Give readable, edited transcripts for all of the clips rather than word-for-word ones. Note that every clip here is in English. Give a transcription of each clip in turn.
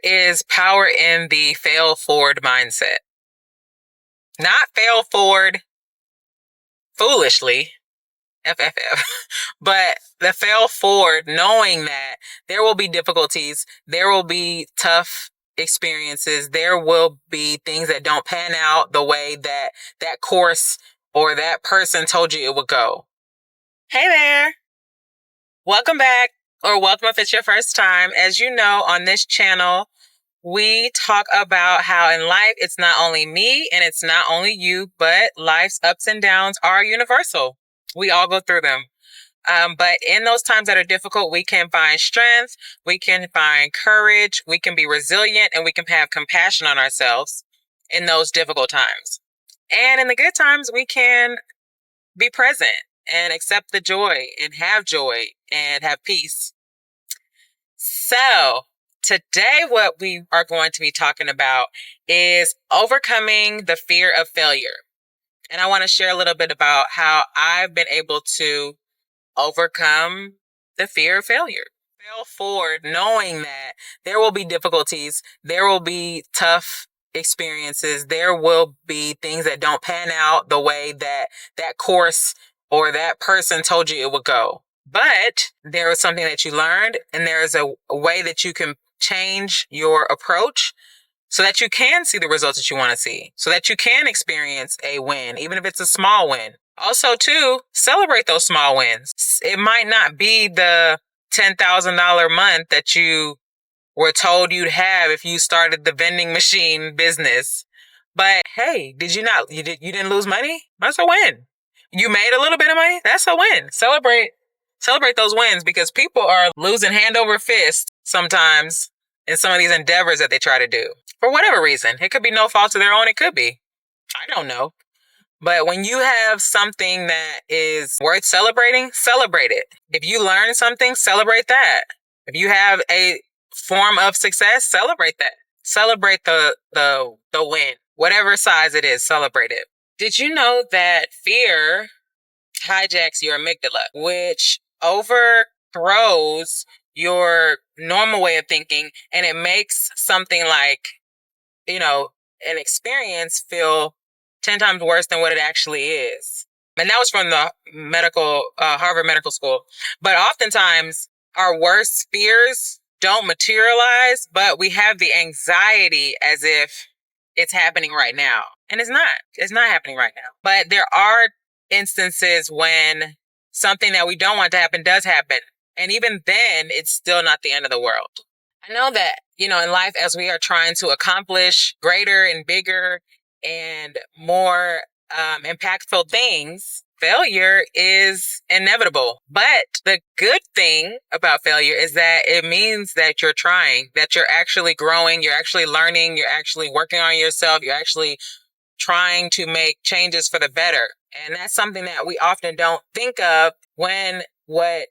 is power in the fail forward mindset. Not fail forward foolishly, FFF, but the fail forward knowing that there will be difficulties, there will be tough experiences, there will be things that don't pan out the way that that course or that person told you it would go. Hey there. Welcome back, or welcome if it's your first time. As you know, on this channel, we talk about how in life, it's not only me and it's not only you, but life's ups and downs are universal. We all go through them. But in those times that are difficult, we can find strength, we can find courage, we can be resilient, and we can have compassion on ourselves in those difficult times. And in the good times, we can be present and accept the joy and have peace. So today, what we are going to be talking about is overcoming the fear of failure. And I want to share a little bit about how I've been able to overcome the fear of failure. Fail forward knowing that there will be difficulties, there will be tough experiences, there will be things that don't pan out the way that that course or that person told you it would go. But there is something that you learned, and there is a way that you can change your approach so that you can see the results that you want to see, so that you can experience a win, even if it's a small win. Also, too, celebrate those small wins. It might not be the $10,000 month that you were told you'd have if you started the vending machine business. But hey, you didn't lose money? That's a win. You made a little bit of money? That's a win. Celebrate those wins, because people are losing hand over fist sometimes in some of these endeavors that they try to do. For whatever reason. It could be no fault of their own. It could be. I don't know. But when you have something that is worth celebrating, celebrate it. If you learn something, celebrate that. If you have a form of success, celebrate that. Celebrate the win. Whatever size it is, celebrate it. Did you know that fear hijacks your amygdala, which overthrows your normal way of thinking, and it makes something like, an experience feel 10 times worse than what it actually is. And that was from the Harvard Medical School. But oftentimes our worst fears don't materialize, but we have the anxiety as if it's happening right now. And it's not happening right now. But there are instances when something that we don't want to happen does happen. And even then, it's still not the end of the world. I know that, in life, as we are trying to accomplish greater and bigger and more impactful things, failure is inevitable. But the good thing about failure is that it means that you're trying, that you're actually growing, you're actually learning, you're actually working on yourself, you're actually trying to make changes for the better. And that's something that we often don't think of when what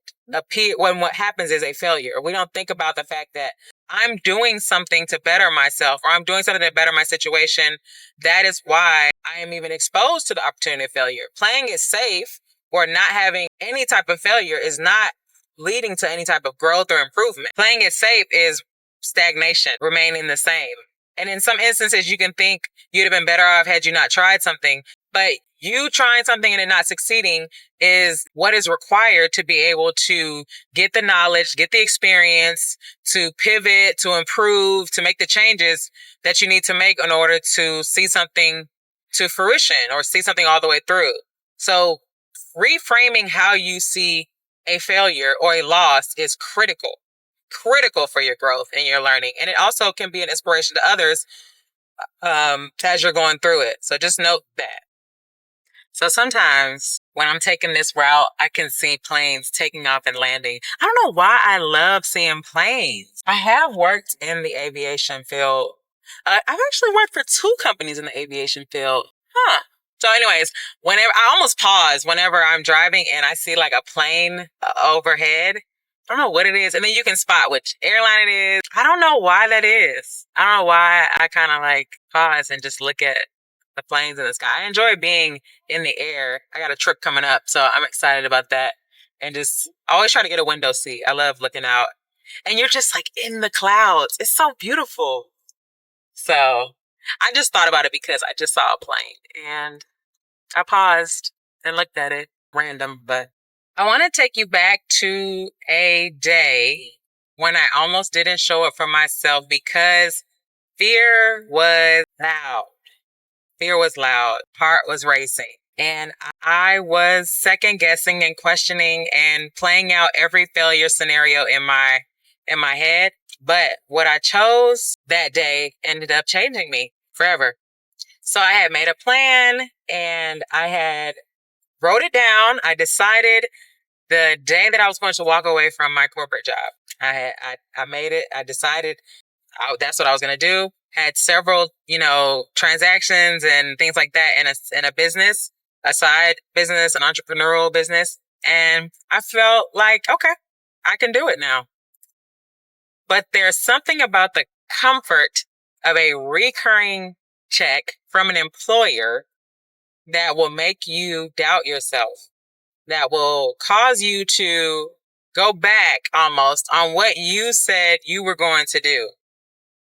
happens is a failure. We don't think about the fact that I'm doing something to better myself, or I'm doing something to better my situation. That is why I am even exposed to the opportunity of failure. Playing it safe or not having any type of failure is not leading to any type of growth or improvement. Playing it safe is stagnation, remaining the same. And in some instances, you can think you'd have been better off had you not tried something. But you trying something and it not succeeding is what is required to be able to get the knowledge, get the experience, to pivot, to improve, to make the changes that you need to make in order to see something to fruition or see something all the way through. So reframing how you see a failure or a loss is critical for your growth and your learning. And it also can be an inspiration to others as you're going through it. So just note that. So sometimes when I'm taking this route, I can see planes taking off and landing. I don't know why I love seeing planes. I have worked in the aviation field. I've actually worked for 2 companies in the aviation field. So anyways, I almost pause whenever I'm driving and I see like a plane overhead. I don't know what it is. And then you can spot which airline it is. I don't know why that is. I don't know why I kind of like pause and just look at the planes in the sky. I enjoy being in the air. I got a trip coming up, so I'm excited about that. And just always try to get a window seat. I love looking out and you're just like in the clouds. It's so beautiful. So I just thought about it because I just saw a plane and I paused and looked at it. Random, but I want to take you back to a day when I almost didn't show up for myself because fear was loud. Fear was loud. Heart was racing. And I was second guessing and questioning and playing out every failure scenario in my head. But what I chose that day ended up changing me forever. So I had made a plan and I had wrote it down. I decided the day that I was going to walk away from my corporate job. I made it. I decided that's what I was going to do. Had several, transactions and things like that in a business, a side business, an entrepreneurial business. And I felt like, okay, I can do it now. But there's something about the comfort of a recurring check from an employer that will make you doubt yourself, that will cause you to go back almost on what you said you were going to do.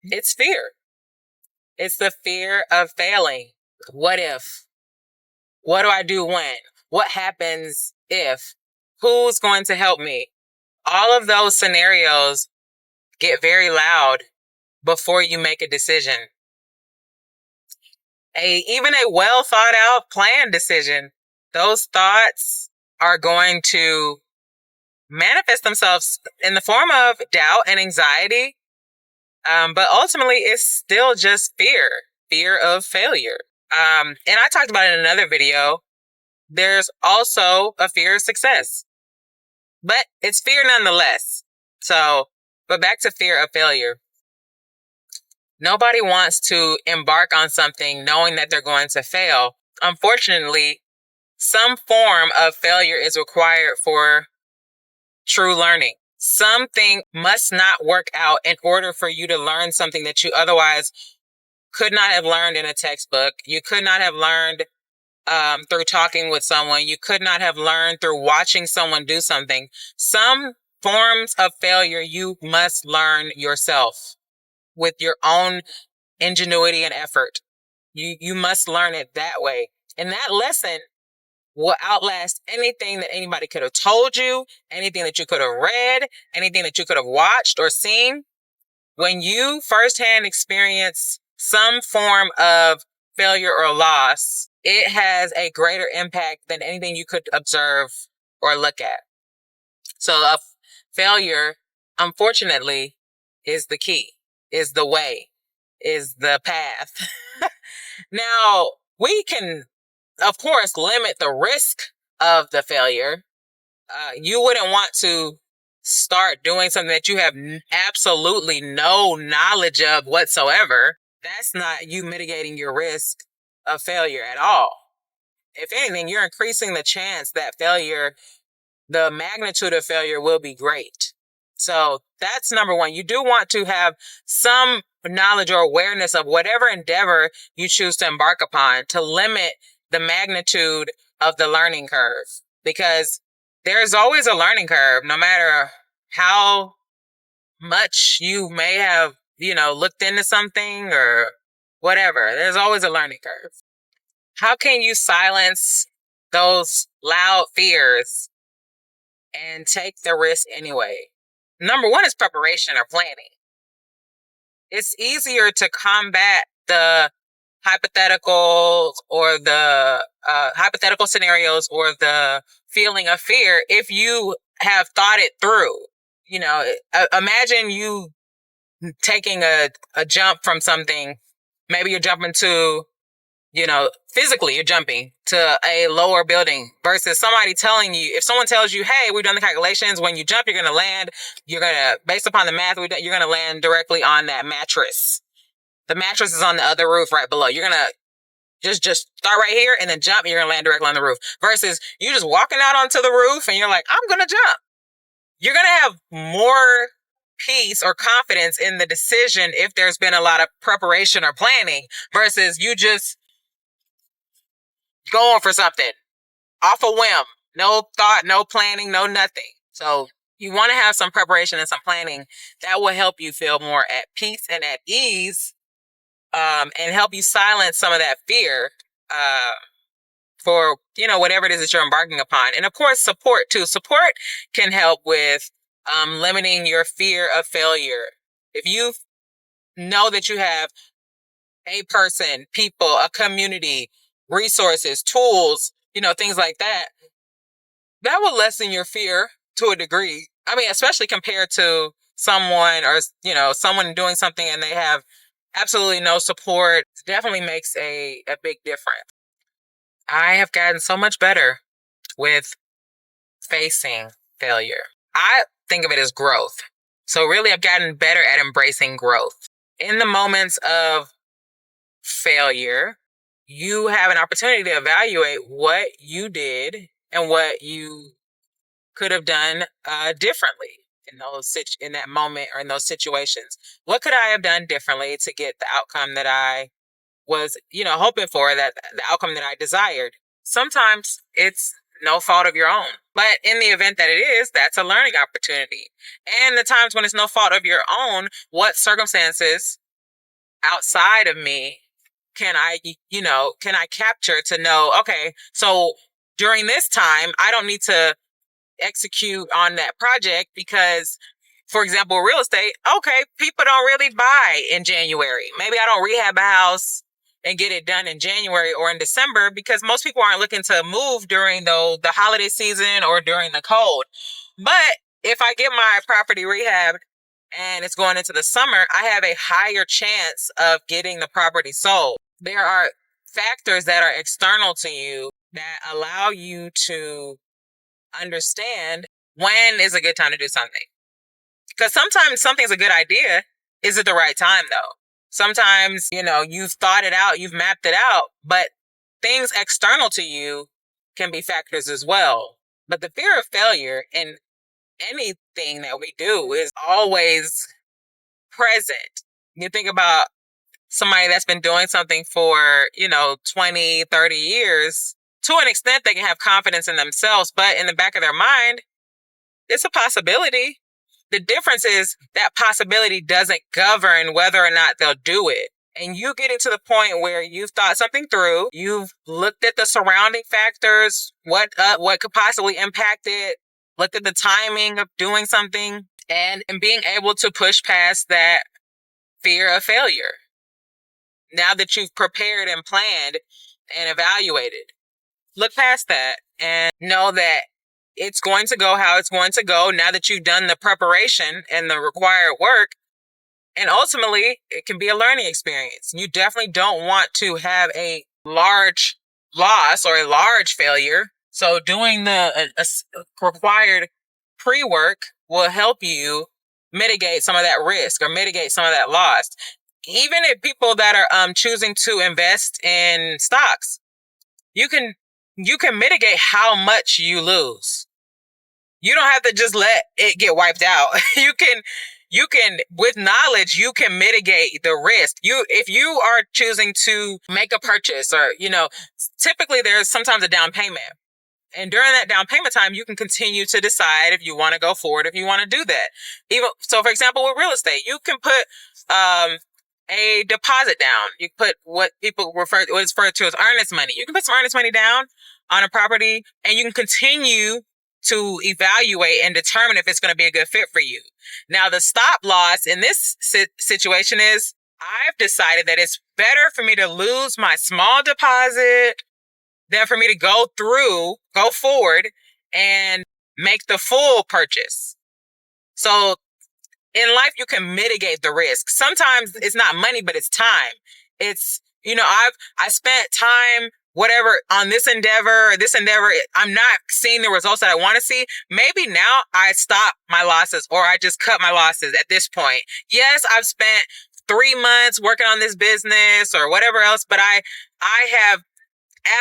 It's fear. It's the fear of failing. What if? What do I do when? What happens if? Who's going to help me? All of those scenarios get very loud before you make a decision. Even a well thought out planned decision, those thoughts are going to manifest themselves in the form of doubt and anxiety. But ultimately, it's still just fear of failure. And I talked about it in another video. There's also a fear of success, but it's fear nonetheless. So, but back to fear of failure. Nobody wants to embark on something knowing that they're going to fail. Unfortunately, some form of failure is required for true learning. Something must not work out in order for you to learn something that you otherwise could not have learned in a textbook. You could not have learned through talking with someone. You could not have learned through watching someone do something. Some forms of failure you must learn yourself with your own ingenuity and effort. You must learn it that way. And that lesson will outlast anything that anybody could have told you, anything that you could have read, anything that you could have watched or seen. When you firsthand experience some form of failure or loss, it has a greater impact than anything you could observe or look at. So a failure, unfortunately, is the key, is the way, is the path. Now, we can, of course, limit the risk of the failure. You wouldn't want to start doing something that you have absolutely no knowledge of whatsoever. That's not you mitigating your risk of failure at all. If anything, you're increasing the chance that failure, the magnitude of failure will be great. So that's number one. You do want to have some knowledge or awareness of whatever endeavor you choose to embark upon to limit the magnitude of the learning curve, because there's always a learning curve, no matter how much you may have, looked into something or whatever. There's always a learning curve. How can you silence those loud fears and take the risk anyway? Number one is preparation or planning. It's easier to combat the hypotheticals or the hypothetical scenarios or the feeling of fear if you have thought it through. Imagine you taking a jump from something. Maybe you're jumping to, physically you're jumping to a lower building versus somebody telling you, if someone tells you, hey, we've done the calculations, when you jump, you're going to land, based upon the math, you're going to land directly on that mattress. The mattress is on the other roof right below. You're going to just start right here and then jump, and you're going to land directly on the roof versus you just walking out onto the roof and you're like, I'm going to jump. You're going to have more peace or confidence in the decision if there's been a lot of preparation or planning versus you just going for something off a whim. No thought, no planning, no nothing. So You want to have some preparation and some planning that will help you feel more at peace and at ease, and help you silence some of that fear for, whatever it is that you're embarking upon. And of course, support too. Support can help with limiting your fear of failure. If you know that you have a person, people, a community, resources, tools, things like that, that will lessen your fear to a degree. I mean, especially compared to someone or, someone doing something and they have absolutely no support. It definitely makes a big difference. I have gotten so much better with facing failure. I think of it as growth. So really, I've gotten better at embracing growth. In the moments of failure, you have an opportunity to evaluate what you did and what you could have done differently in that moment or in those situations. What could I have done differently to get the outcome that I was, hoping for, that the outcome that I desired? Sometimes it's no fault of your own, but in the event that it is, that's a learning opportunity. And the times when it's no fault of your own, what circumstances outside of me can I capture to know, okay, so during this time, I don't need to execute on that project because, for example, real estate, okay, people don't really buy in January. Maybe I don't rehab a house and get it done in January or in December because most people aren't looking to move during the holiday season or during the cold. But if I get my property rehabbed and it's going into the summer, I have a higher chance of getting the property sold. There are factors that are external to you that allow you to understand when is a good time to do something. Because sometimes something's a good idea. Is it the right time though? Sometimes, you've thought it out, you've mapped it out, but things external to you can be factors as well. But the fear of failure in anything that we do is always present. You think about somebody that's been doing something for, 20, 30 years. To an extent, they can have confidence in themselves, but in the back of their mind, it's a possibility. The difference is that possibility doesn't govern whether or not they'll do it. And you getting to the point where you've thought something through, you've looked at the surrounding factors, what could possibly impact it, looked at the timing of doing something, and being able to push past that fear of failure. Now that you've prepared and planned and evaluated, look past that and know that it's going to go how it's going to go now that you've done the preparation and the required work. And ultimately, it can be a learning experience. You definitely don't want to have a large loss or a large failure. So doing the required pre-work will help you mitigate some of that risk or mitigate some of that loss. Even if people that are choosing to invest in stocks, you can mitigate how much you lose. You don't have to just let it get wiped out. You can, with knowledge, you can mitigate the risk. If you are choosing to make a purchase or, typically there's sometimes a down payment. And during that down payment time, you can continue to decide if you want to go forward, if you want to do that. So, for example, with real estate, you can put a deposit down. You put what is referred to as earnest money. You can put some earnest money down on a property, and you can continue to evaluate and determine if it's going to be a good fit for you. Now, the stop loss in this situation is I've decided that it's better for me to lose my small deposit than for me to go forward and make the full purchase. So in life, you can mitigate the risk. Sometimes it's not money, but it's time. It's, I spent time, whatever, on this endeavor, I'm not seeing the results that I want to see. Maybe now I stop my losses or I just cut my losses at this point. Yes, I've spent 3 months working on this business or whatever else, but I have,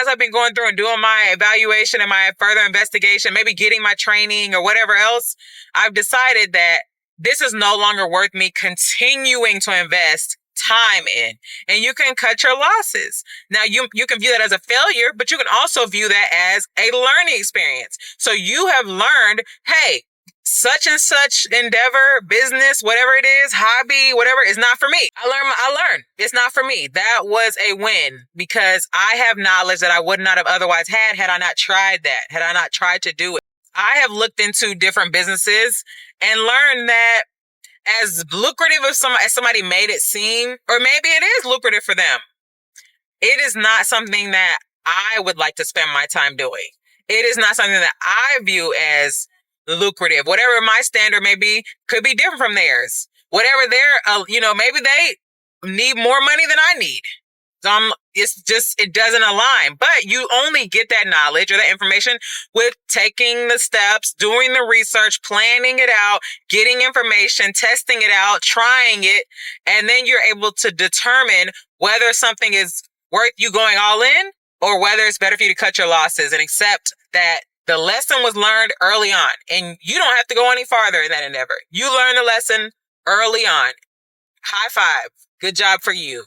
as I've been going through and doing my evaluation and my further investigation, maybe getting my training or whatever else, I've decided that this is no longer worth me continuing to invest time in. And you can cut your losses. Now, you can view that as a failure, but you can also view that as a learning experience. So you have learned, hey, such and such endeavor, business, whatever it is, hobby, whatever, is not for me. I learned it's not for me. That was a win because I have knowledge that I would not have otherwise had I not tried that, had I not tried to do it. I have looked into different businesses and learned that as lucrative as somebody made it seem, or maybe it is lucrative for them, it is not something that I would like to spend my time doing. It is not something that I view as lucrative. Whatever my standard may be could be different from theirs. Whatever their, maybe they need more money than I need. It doesn't align. But you only get that knowledge or that information with taking the steps, doing the research, planning it out, getting information, testing it out, trying it, and then you're able to determine whether something is worth you going all in or whether it's better for you to cut your losses and accept that the lesson was learned early on. And you don't have to go any farther in that endeavor. You learned the lesson early on. High five. Good job for you.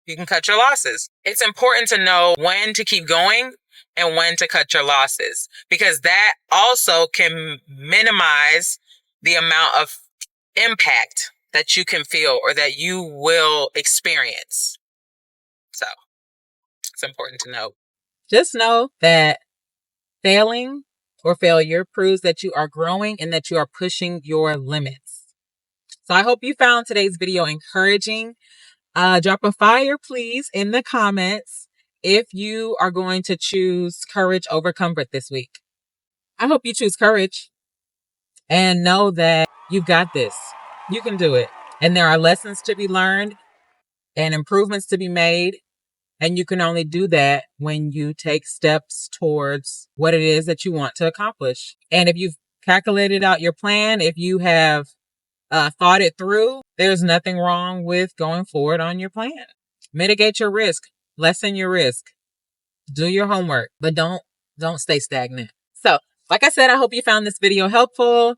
You can cut your losses. It's important to know when to keep going and when to cut your losses, because that also can minimize the amount of impact that you can feel or that you will experience. So it's important to know. Just know that failing or failure proves that you are growing and that you are pushing your limits. So I hope you found today's video encouraging. Drop a fire, please, in the comments if you are going to choose courage over comfort this week. I hope you choose courage and know that you've got this. You can do it. And there are lessons to be learned and improvements to be made. And you can only do that when you take steps towards what it is that you want to accomplish. And if you've calculated out your plan, if you have thought it through, there's nothing wrong with going forward on your plan. Mitigate your risk, lessen your risk, do your homework, but don't stay stagnant. So, like I said, I hope you found this video helpful.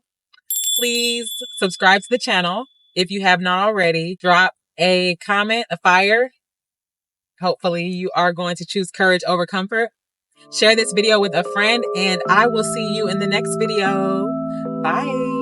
Please subscribe to the channel if you have not already. Drop a comment, a fire. Hopefully you are going to choose courage over comfort. Share this video with a friend, and I will see you in the next video. Bye.